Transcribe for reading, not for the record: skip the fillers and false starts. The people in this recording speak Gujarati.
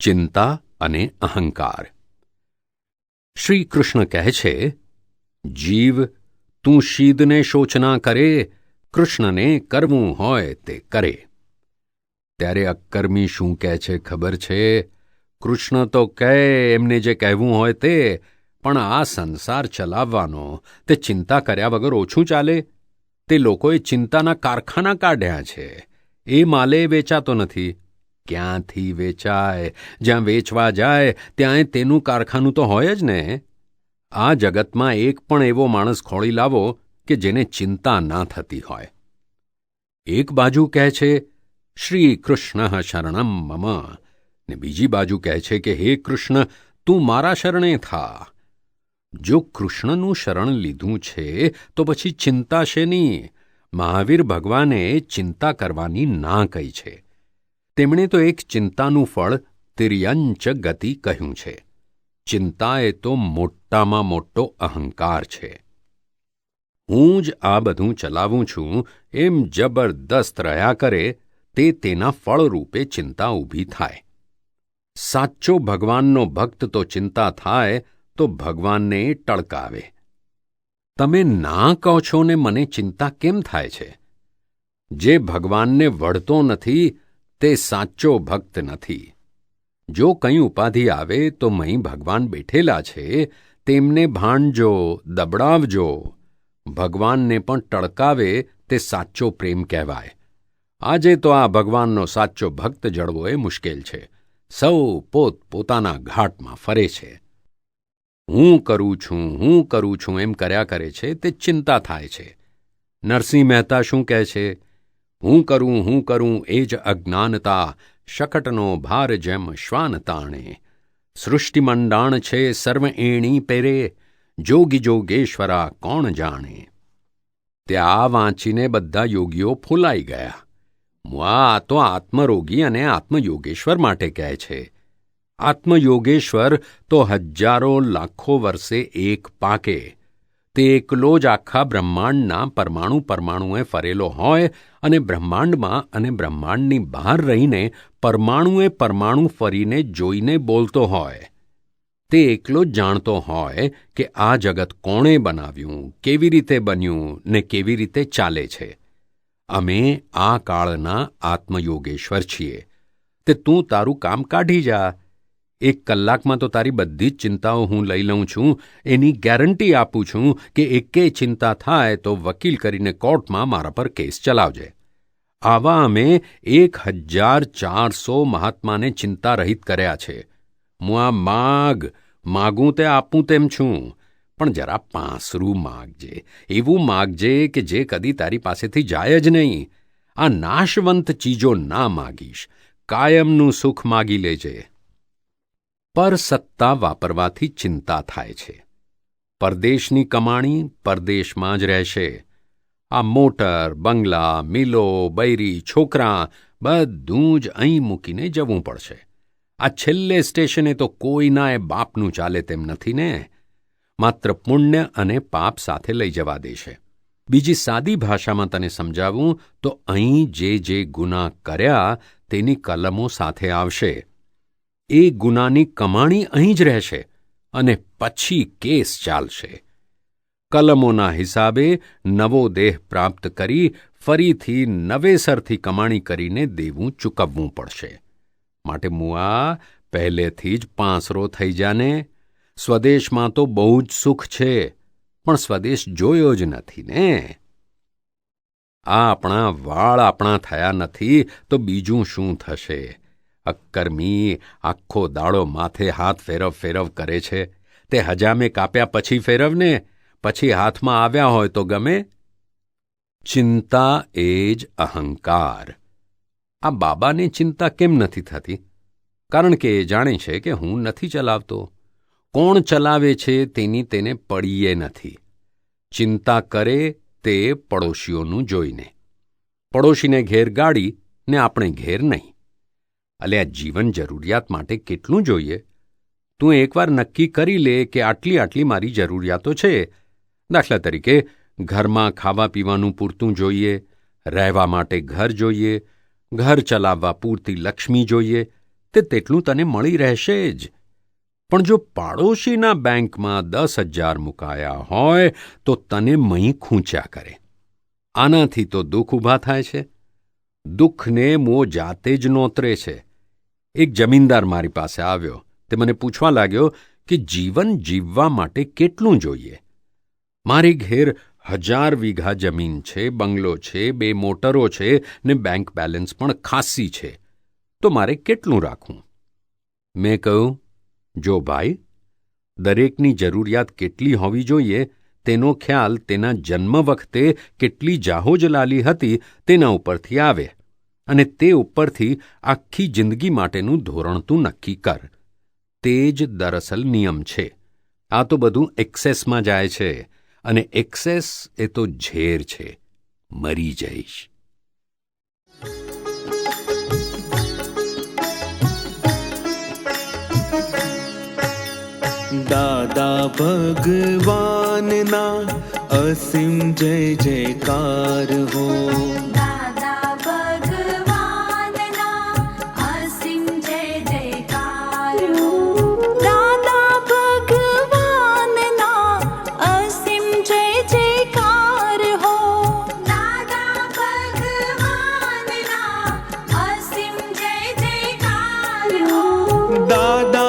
ચિંતા અને અહંકાર. શ્રી કૃષ્ણ કહે છે, જીવ, તું શીદને શોચના કરે, કૃષ્ણને કરવું હોય તે કરે. ત્યારે અક્કર્મી શું કહે છે ખબર છે? કૃષ્ણ તો કહે એમને જે કહેવું હોય તે, પણ આ સંસાર ચલાવવાનો તે ચિંતા કર્યા વગર ઓછું ચાલે? તે લોકોએ ચિંતાના કારખાના કાઢ્યા છે. એ માલે વેચાતો નથી. ક્યાંથી વેચાય? જ્યાં વેચવા જાય ત્યાં તેનું કારખાનું તો હોય જ ને. આ જગતમાં એક પણ એવો માણસ ખોળી લાવો કે જેને ચિંતા ના થતી હોય. એક બાજુ કહે છે, શ્રી કૃષ્ણ શરણમ મમ, ને બીજી બાજુ કહે છે કે હે કૃષ્ણ, તું મારા શરણે થા. જો કૃષ્ણનું શરણ લીધું છે તો પછી ચિંતા શેની? મહાવીર ભગવાને ચિંતા કરવાની ના કહી છે. તેમણે તો એક ચિંતાનું ફળ તિર્યંચ ગતિ કહ્યું છે. ચિંતા એ તો મોટામાં મોટો અહંકાર છે. હું જ આ બધું ચલાવું છું એમ જબરદસ્ત રહ્યા કરે તે તેના ફળરૂપે ચિંતા ઊભી થાય. સાચો ભગવાનનો ભક્ત તો ચિંતા થાય તો ભગવાનને ટળકાવે. તમે ના કહો છો ને મને ચિંતા કેમ થાય છે? જે ભગવાનને વળતો નથી તે સાચો ભક્ત નથી. જો કંઈ ઉપાધિ આવે તો મહી ભગવાન બેઠેલા છે, તેમને ભાંડજો, દબડાવજો. ભગવાનને પણ ટળકાવે તે સાચો પ્રેમ કહેવાય. આજે તો આ ભગવાનનો સાચો ભક્ત જળવો એ મુશ્કેલ છે. સૌ પોતાના ઘાટમાં ફરે છે. હું કરું છું એમ કર્યા કરે છે તે ચિંતા થાય છે. નરસિંહ મહેતા શું કહે છે? હું કરું એ જ અજ્ઞાનતા, શકટનો ભાર જેમ શ્વાન તાણે. સૃષ્ટિ મંડાણ છે સર્વ એણી પેરે, જોગી જોગેશ્વરા કોણ જાણે. ત્યાં વાંચીને બધા યોગીઓ ફૂલાઈ ગયા. આ તો આત્મરોગી અને આત્મયોગેશ્વર માટે કહે છે. આત્મયોગેશ્વર તો હજારો લાખો વર્ષે એક પાકે. તે એકલો જ આખા બ્રહ્માંડના પરમાણુએ ફરેલો હોય અને બ્રહ્માંડમાં અને બ્રહ્માંડની બહાર રહીને પરમાણુ ફરીને જોઈને બોલતો હોય. તે એકલો જ જાણતો હોય કે આ જગત કોણે બનાવ્યું, કેવી રીતે બન્યું ને કેવી રીતે ચાલે છે. અમે આ કાળના આત્મયોગેશ્વર છીએ. તે તું તારું કામ કાઢી જા. 1 કલાકમાં તો તારી બધી જ ચિંતાઓ હું લઈ લઉં છું. એની ગેરંટી આપું છું કે એકેય ચિંતા થાય તો વકીલ કરીને કોર્ટમાં મારા પર કેસ ચલાવજે. આવા અમે 1400 મહાત્માને ચિંતા રહિત કર્યા છે. હું આ માગું તે આપું તેમ છું, પણ જરા પાંસરું માગજે. એવું માગજે કે જે કદી તારી પાસેથી જાય જ નહીં. આ નાશવંત ચીજો ના માગીશ. કાયમનું સુખ માગી લેજે. પર સત્તા વાપરવાથી ચિંતા થાય છે. પરદેશની કમાણી પરદેશમાં જ રહેશે. આ મોટર, બંગલા, મિલો, બૈરી, છોકરાં બધું જ અહીં મૂકીને જવું પડશે. આ છેલ્લે સ્ટેશને તો કોઈનાએ બાપનું ચાલે તેમ નથી ને. માત્ર પુણ્ય અને પાપ સાથે લઈ જવા દેશે. બીજી સાદી ભાષામાં તને સમજાવું તો અહીં જે ગુના કર્યા તેની કલમો સાથે આવશે. એ ગુનાની કમાણી અહીં જ રહેશે અને પછી કેસ ચાલશે. કલમોના હિસાબે નવો દેહ પ્રાપ્ત કરી ફરીથી નવેસરથી કમાણી કરીને દેવું ચૂકવવું પડશે. માટે મુઆ પહેલેથી જ પાંસરો થઈ જાને. સ્વદેશમાં તો બહુ જ સુખ છે, પણ સ્વદેશ જોયો જ નથી ને. આપણા વાળ આપણા થયા નથી તો બીજું શું થશે? અક્કર્મી આખો દાડો માથે હાથ ફેરવ કરે છે. તે હજામે કાપ્યા પછી ફેરવને, પછી હાથમાં આવ્યા હોય તો ગમે. ચિંતા એ જ અહંકાર. આ બાબાને ચિંતા કેમ નથી થતી? કારણ કે એ જાણે છે કે હું નથી ચલાવતો. કોણ ચલાવે છે તેની તેને પડીએ નથી. ચિંતા કરે તે પડોશીઓનું જોઈને. પડોશીને ઘેર ગાડી ને આપણે ઘેર નહીં. અલ્યા, જીવન જરૂરિયાત માટે કેટલું જોઈએ? તું એકવાર નક્કી કરી લે કે આટલી મારી જરૂરિયાતો છે. દાખલા તરીકે ઘરમાં ખાવા પીવાનું પૂરતું જોઈએ, રહેવા માટે ઘર જોઈએ, ઘર ચલાવવા પૂરતી લક્ષ્મી જોઈએ. તેટલું તને મળી રહેશે જ. પણ જો પાડોશીના બેંકમાં 10,000 મુકાયા હોય તો તને મહી ખૂંચ્યા કરે. આનાથી તો દુઃખ ઊભા થાય છે. દુઃખને મો જાતે જ નોતરે છે. એક જમીનદાર મારી પાસે આવ્યો. તે મને પૂછવા લાગ્યો કે જીવન જીવવા માટે કેટલું જોઈએ. મારી ઘેર 1000 વીઘા જમીન છે, બંગલો છે, 2 મોટરો છે ને બેંક બેલેન્સ પણ ખાસી છે, તો મારે કેટલું રાખવું? મેં કહ્યું, જો ભાઈ, દરેકની જરૂરિયાત કેટલી હોવી જોઈએ તેનો ખ્યાલ તેના જન્મ વખતે કેટલી જાહોજલાલી હતી તેના ઉપરથી આવે, અને તે ઉપરથી આખી જિંદગી માટેનું ધોરણ તું નક્કી કર. તે જ દરઅસલ નિયમ છે. આ તો બધું એક્સેસમાં જાય છે, અને એક્સેસ એ તો ઝેર છે. મરી જઈશ. દાદા ભગવાનના અસીમ જય જયકાર હો. દાદા ભગવાનના અસીમ જય જયકાર હો. દાદા ભગવાનના અસીમ જય જયકાર હો. દાદા ભગવાનના અસીમ જય જયકાર હો. દાદા